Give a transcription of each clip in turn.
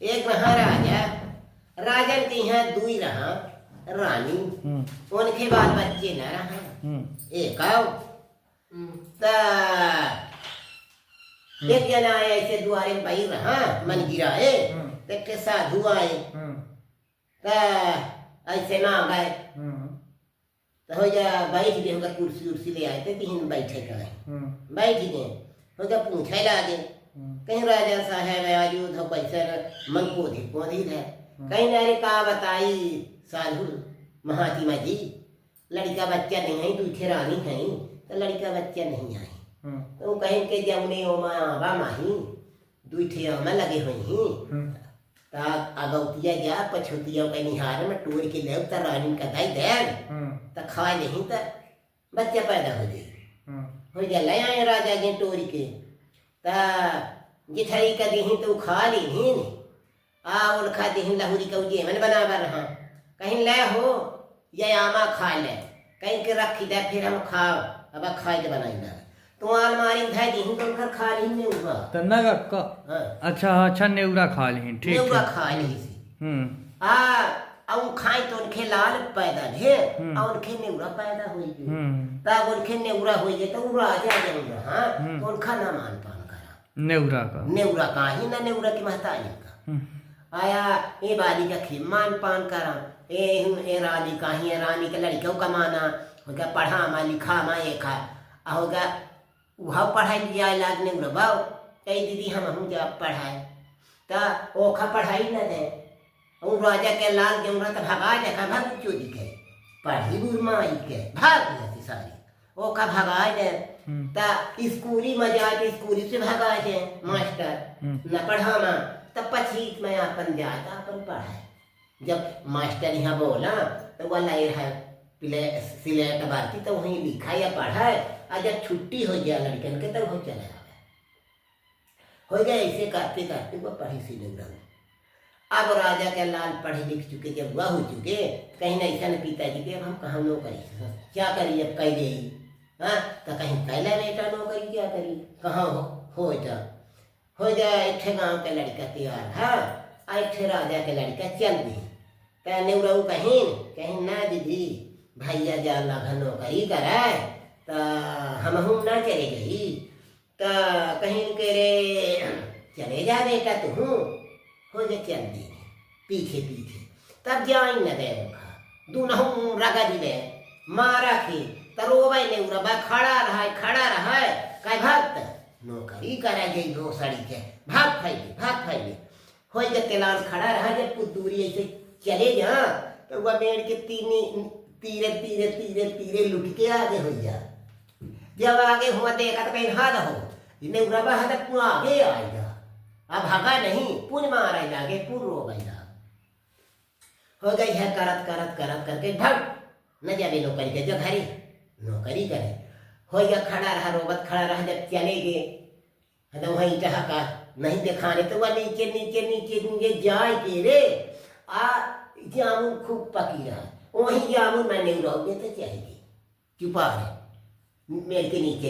एक रहा राजा, राजन के यहाँ दुई रहा रानी, उनके बाल बच्चे न रहा एक आओ एक जना आया ऐसे दुआरे में बही रहा मन गिराए तो साधु आए ऐसे ना गए तो हो जा बैठ गए होगा कुर्सी उर्सी ले आए थे तीन बैठे गए बैठ गए होगा पूछे लागे कहीं राजा साहब आज उधर पैसा मन पोधी है कहीं अरे का बताई साधु महात्मा जी लड़का बच्चा नहीं है दूठे रानी है तो लड़का बच्चा नहीं आए तो कहीं के जमुने ओमा आवा माही दूठे आमा लगे हुई ता अगौतिया जा पछुतिया के निहार में टूर के ले त रानी का दाई दे त खा नहीं त बच्चा पैदा हो जाए हो जा ले आए राजा के टूर के ता जिठाई का देही तो खा ली ही आ उल खा देही लहुरी का जे मन बनावा रहा कहीं ले हो ये आमा खा ले कहीं के रखी दे फिर हम खाओ अब खाए के बनाई ना तो अलमारी धै दी तो कर खा ली नेउरा तन्ना का अच्छा अच्छा नेउरा खा ली ठीक नेउरा खा ली आ औ खाई तो उनके लाल पैदा भे और उनके नेउरा पैदा हुई तब उनके नेउरा हुई जे तो राजा नेउरा हां तो उनका नाम मान पान करा नेउरा का ही ना नेउरा की महताई का आया ये बाली का खिमान पान करा ए रानी का ही रानी के लड़कियों का माना होगा पढ़ा मा लिखा मा ये खा होगा वह पढ़ाई लिया लागने बाबू कई दीदी हम जब पढ़ाए तो ओखा पढ़ाई न दे और राजा के लाल गेंगरा तो भगा देखा भाग चोरी के पढ़ी बुरमा आई के भाग जाती सारी ओखा भगा दे ता स्कूली मजा के स्कूली से भगा दे मास्टर न पढ़ा मा तब पछीत में अपन जाता अपन पढ़ाए जब मास्टर यहाँ बोला तो वह लाई है सिलेट बाकी तो वहीं लिखा या पढ़ा है और जब छुट्टी हो गया लड़कन के तब हो चला हो गया ऐसे करते करते वो पढ़ी सी नहीं अब राजा के लाल पढ़े लिख चुके जब वह हो चुके कहीं ना ऐसा न पिताजी के अब हम कहाँ नौकरी क्या करी अब कह गई हाँ तो कहीं कैला बेटा नौकरी क्या करी कहाँ हो जाए एक गाँव का लड़का तैयार हाँ एक राजा के लड़का चल दी कहने रहू कहीं ना दीदी भैया जा लगा नौकरी कराए तो हम ना चले गई तो कहीं के रे चले जा बेटा तू हो जा चल दी पीछे तब जाई न दे दूनहू रगा दिले मारा के तरोबे ने उरबा खड़ा रहा कई भक्त नौकरी करा गई नो सड़ी के भाग फैली हो जते लाल खड़ा रहा जब कुछ दूरी ऐसे चले जा तो वह पेड़ के तीरे लुट के आगे हो जा जब आगे हुआ देखा तो कहीं हाथ हो इन्हें उड़ावा हाथ तू आगे आएगा अब भागा नहीं पुन मारा जागे पुन रो गया हो गई है करत करके भग न जावे नौकरी के जो घरे नौकरी करे हो गया खड़ा रहा जब चले गए वहीं का नहीं दिखाने तो वह नीचे जाए के रे आ जामुन खूब पकी रहा वही जामुन मैं नहीं रहोगे तो चाहिए चुपा है मेरे के नीचे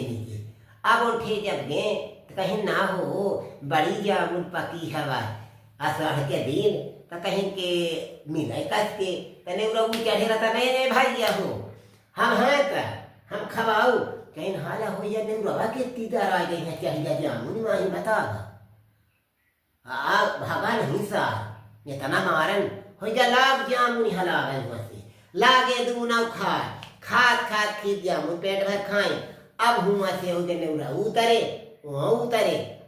अब उठे जब गए तो कहीं ना हो बड़ी जामुन पकी हवा आषाढ़ के दिन तो कहीं के मिले कस के तने रहो चढ़े रहता मेरे भाई हो हम हैं तो हम खवाऊ कहीं हाला हो या नहीं रवा के तीदार आ गई है चाहिए जामुन वहीं बतागा भागा नहीं सा इतना मारन हो जा लाग जामुन हलावे वैसे लागे दूना खात खीर जामुन पेट भर खाए अब हुआ से हो गए नेउरा उतरे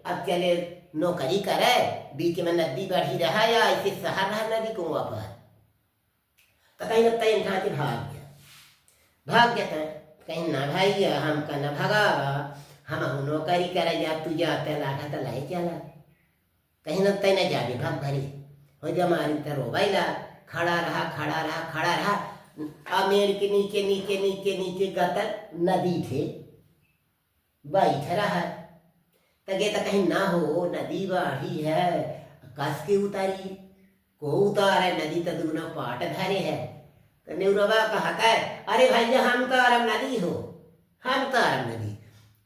अब चले नौकरी करे बीच में नदी बढ़ी रहा या ऐसे शहर रहा नदी को पर तो कहीं लगता है इनका भाग जाता कहीं ना भाई हम का न भगावा हम नौकरी करे जा तू जाते लागा तो लाई चला कहीं लगता न जाबे भाग भरी हो जा मारी तो रोबाइला खड़ा रहा अमेर के नीचे गतर नदी थे बैठ रहा तगे तो कहीं ना हो नदी बाढ़ी है कस के उतारी को उतारे नदी तो दूना पाट धरे है तो नेउरबा कहता है अरे भैया हम तो आराम नदी हो हम तो आराम नदी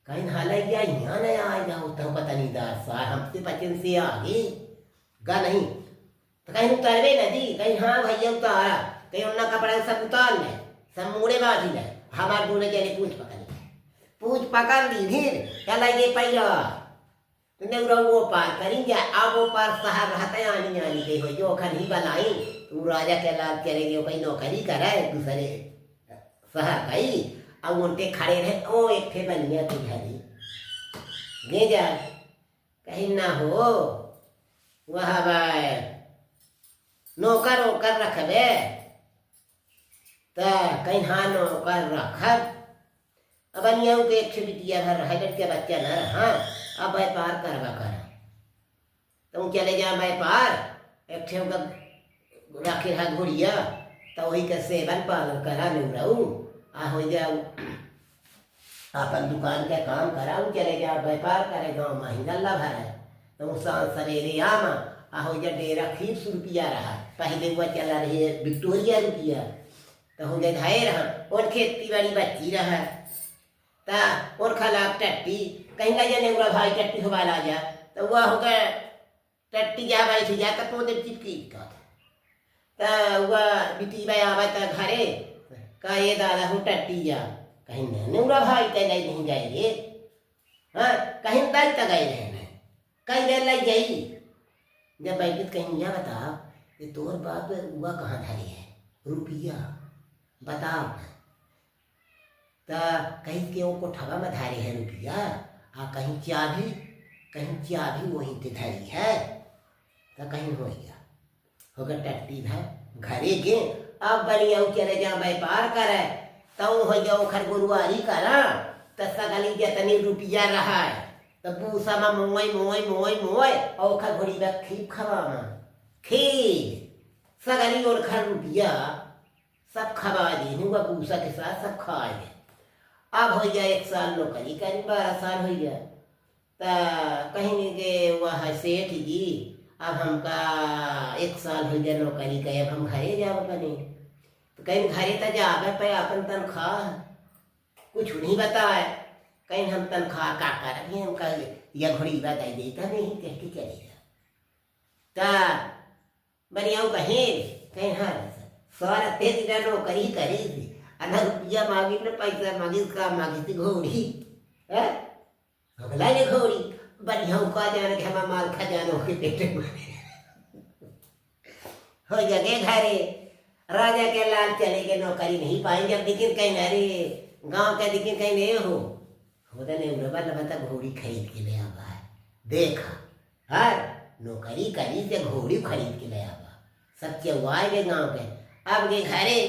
कहीं हालांकि यहाँ नहीं आएगा होता पता नहीं 10 साल हमसे 25 से आगे गा नहीं तो कहीं उतारवे ना दी, कहीं हाँ भैया उतारा, कहीं उन्ना कपड़ा सब उतार ले, सब मुड़े बांध ले, हमारे दूल्हे जाने पूछ पकड़ ले, पूछ पकड़ ली फिर क्या लगे पैया तो नेउरा वो पार करेंगे। अब वो पार साहब रहते आनी आनी के हो जो खन ही बनाई तो राजा के लाल चलेंगे कहीं नौकरी करे दूसरे शहर कहीं अब उनके खड़े रहे ओ एक थे बनिया की घरी ले जा कहीं ना हो वह नौकर वोकर रखबे तो कहीं हाँ नौकर रखब अब अनियाऊ के एक बिटिया भर रहा लड़के बच्चा न रहा अब व्यापार करवा कर तुम चले जा व्यापार एक रखे रहा घोड़िया तो वही का सेवन पालन करा नूराऊ आ हो जाऊ अपन दुकान के काम कराऊ चले जा व्यापार करे गाँव में गल्ला भर है तो सांझ सवेरे आमा आ हो जा डेरा खीर रुपया रहा पहले वो चला रही है विक्टोरिया रुपया तो हो जाए धाए रहा और खेती बाड़ी बच्ची रहा ता और खलाब टट्टी कहीं ना जाने उरा भाई टट्टी होवा ला जा तो वह हो गया टट्टी जा भाई थी जा तो पोदे चिपकी का ता वह बिटी भाई आवा ता घरे का ये दादा हो टट्टी जा कहीं ना उरा भाई ते नहीं जाए रे हाँ कहीं तक गए रहने कहीं ले लग जाई जब बैठे कहीं यह बता ये तोर बाप हुआ कहाँ धरे है रुपया बताओ तो कहीं के वो कोठवा में धारे है रुपया आ कहीं चाबी वहीं पे धरी है तो कहीं हो गया होगा टट्टी है घरे के अब बढ़िया चले जा व्यापार करे तो हो जाओ खर गुरुवारी करा तो सगली जतनी रुपया रहा है तो पूसा में मोय और खर घोड़ी में खीर खवा में खीर सगली और खर रुपया सब खवा दी हुआ पूसा के साथ सब खाए अब हो जाए 1 साल नौकरी करी 12 साल हो गया तो कहीं के वह सेठ जी अब हमका 1 साल हो गया नौकरी का अब हम घरे जाब अपने तो कहीं घरे तो जावे पे अपन तनख्वाह कुछ नहीं बताए कहीं हम तनख्वाह का कर हम कह यह घड़ी बताई देता नहीं कह के चलेगा तो बढ़िया कहीं हाँ सारा तेज नौकरी करी थी आधा रुपया मांगी न पैसा मांगी का मांगी थी घोड़ी है ने घोड़ी बढ़िया का जाने के हमारा माल खजानो के पेटे में हो जगे घरे राजा के लाल चले के नौकरी नहीं पाएंगे अब लेकिन कहीं अरे गांव के लेकिन कहीं नहीं होता नहीं बता घोड़ी खरीद के ले आवा है देखा हर नौकरी करी से घोड़ी खरीद के ले आवा सब चौवाए गए गाँव के अब के घरे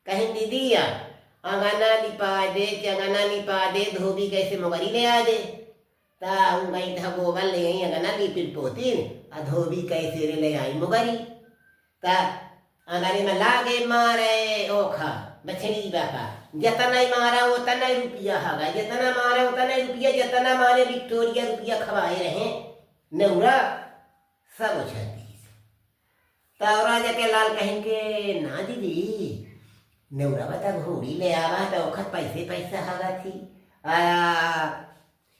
कहीं दीदी अंगना लिपा दे चंगना लिपा दे धोबी कैसे मगरी ले आ दे ता गई था गोबर ले आई अंगना लिपिट पोती आ धोबी कैसे रे ले आई मगरी ता अंगने में लागे मारे ओखा बछड़ी बापा जितना ही मारा उतना ही रुपया हगा जितना मारा उतना ही रुपया जितना मारे विक्टोरिया रुपया खवाए रहे नेउरा सब उछलती तो राजा के लाल कहेंगे ना दीदी नेउरा बता घोड़ी ले आवा तो वक्त पैसा हगा थी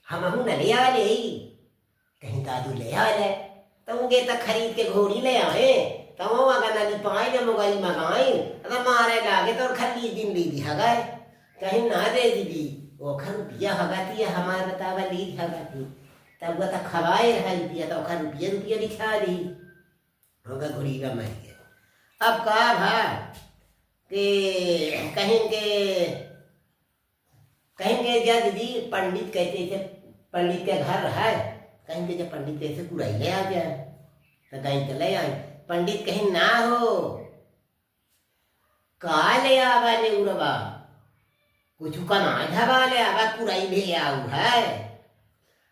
हम न ले आ ले कहीं दादू ले आ ले तो उनके तक खरीद के घोड़ी ले आए तो वो अगर नदी पाए न मोबाइल मंगाई तो मारे लागे तो खरी दिन ली हगाए कहीं ना दे दीदी वो खर रुपया हगा थी हमारे बतावा ली हगा थी तब वो तक खवाए रहा रुपया तो खर रुपया दिखा दी होगा घोड़ी का मर गया अब कहा भा कि कहीं के जब दीदी पंडित कहते थे पंडित के घर है कहीं के जब पंडित कैसे कुड़ाई ले आ जाए तो कहीं के ले आए पंडित कहीं ना हो का ले आवा ने उड़वा कुछ कमा ढबा ले आवा कुड़ाई ले आऊ है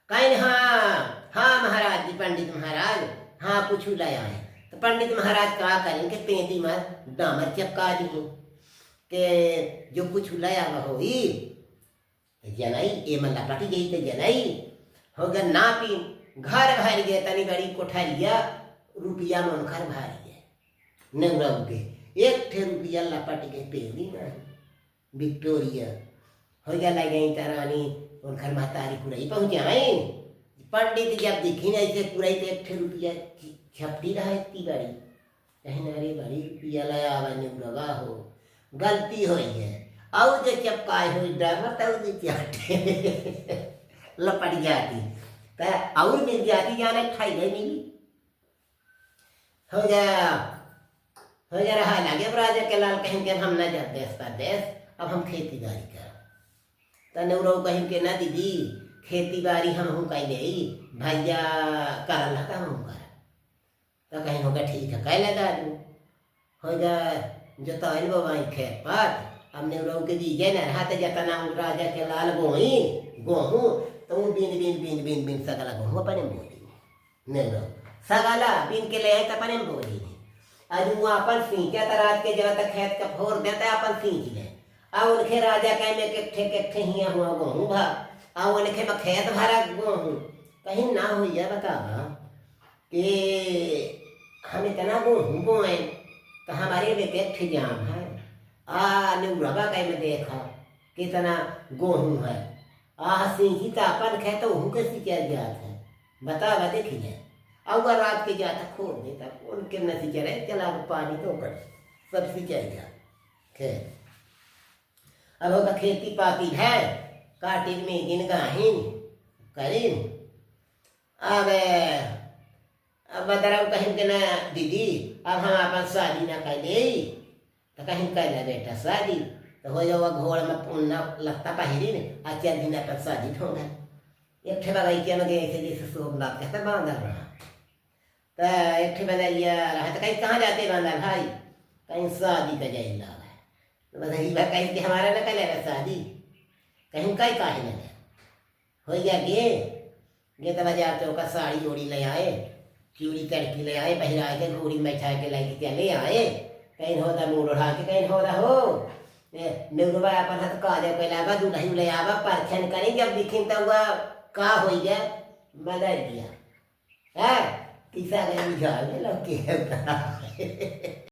कहीं हाँ महाराज जी पंडित महाराज हाँ कुछ ले आए तो पंडित महाराज क्या करेंगे पेटी में डामर चपका दी के जो कुछ लाया हो जनाई ए मन लपटी गई तो जनाई हो गया ना पी घर भर गए तनी बड़ी कोठरिया रुपया मन घर भर गए नेउरा उगे 1 रुपया लपट गए पेड़ी में विक्टोरिया हो गया लग गई तरानी उन घर महतारी कुड़ाई पहुँच जाए पंडित जब दिखी नहीं से कुड़ाई तो 1 रुपया छपटी रहा इतनी बड़ी कहीं अरे बड़ी पिया लया नेउरवा हो गलती हो है और जो चपकाए हुई ड्राइवर तब दी चाटे लपट जाती तो और मिल जाती जाने खाई नहीं मिली हो गया रहा लगे राजा के लाल कहीं के हम न जाते देश परदेश अब हम खेती बाड़ी कर तो नेउरो कहीं के ना दीदी खेती बाड़ी हम हूँ कहीं ले भैया कर ला हम कर तो कहीं होगा ठीक है कह लगा हो जा जो तो इन बाई खेत पर अब नेउरो के दीजिए ना रहा तो जता नाम राजा के लाल गोहूँ तो वो बिन सगला गोहूँ अपने बोली नेउरो सगला बिन के ले आए तो अपने बोली आज वो अपन सींचा तो रात के जब तक खेत का फोर देता अपन सींच ले और उनके राजा कह में के हिया हुआ गोहूँ भा और उनके में खेत भरा गोहूँ कहीं ना हुई है बतावा कि हम इतना गोहूँ बोए तो हमारे बेटे जाम है नेउरवा कह में देखा कितना गोहूँ है सींची तो अपन खेत वहूँ के सिंचाई जात है बतावा देखिए और रात के जाता खोल देता उनके न सिंचा रहे चला पानी तो कर सब सिंचाई जा खेत अब होगा खेती पाती है काटिन में गिन गाहिन करीन अब बदराव कहीं के ना दीदी अब हम अपन शादी ना कर ले तो कहीं कर ले बेटा शादी तो हो जाओ घोड़ में पुन्ना लगता पहिरी ने आज 4 दिन अपन शादी होगा एक ठे बगीचे में गए थे जैसे सोमनाथ कहते बांधा रहा तो एक ठे बगैया रहा तो कहीं कहाँ जाते बांधा भाई कहीं शादी का जाए ला तो बधाई बा कहीं कि हमारा न कर शादी कहीं कई काहे न हो गया गे तो बाजार चौका साड़ी ओड़ी ले आए चूड़ी तड़की ले आए पहरा के घोड़ी बैठा के लेके चले आए कहीं होता मुँह उड़ा के कहीं होता हो नेउरवा अपन हाथ काजा पहलावा दुल्हन ले आवा परखन करें जब दिखें तो वह का हो गया बदल दिया है किसा गई झाड़ में लग के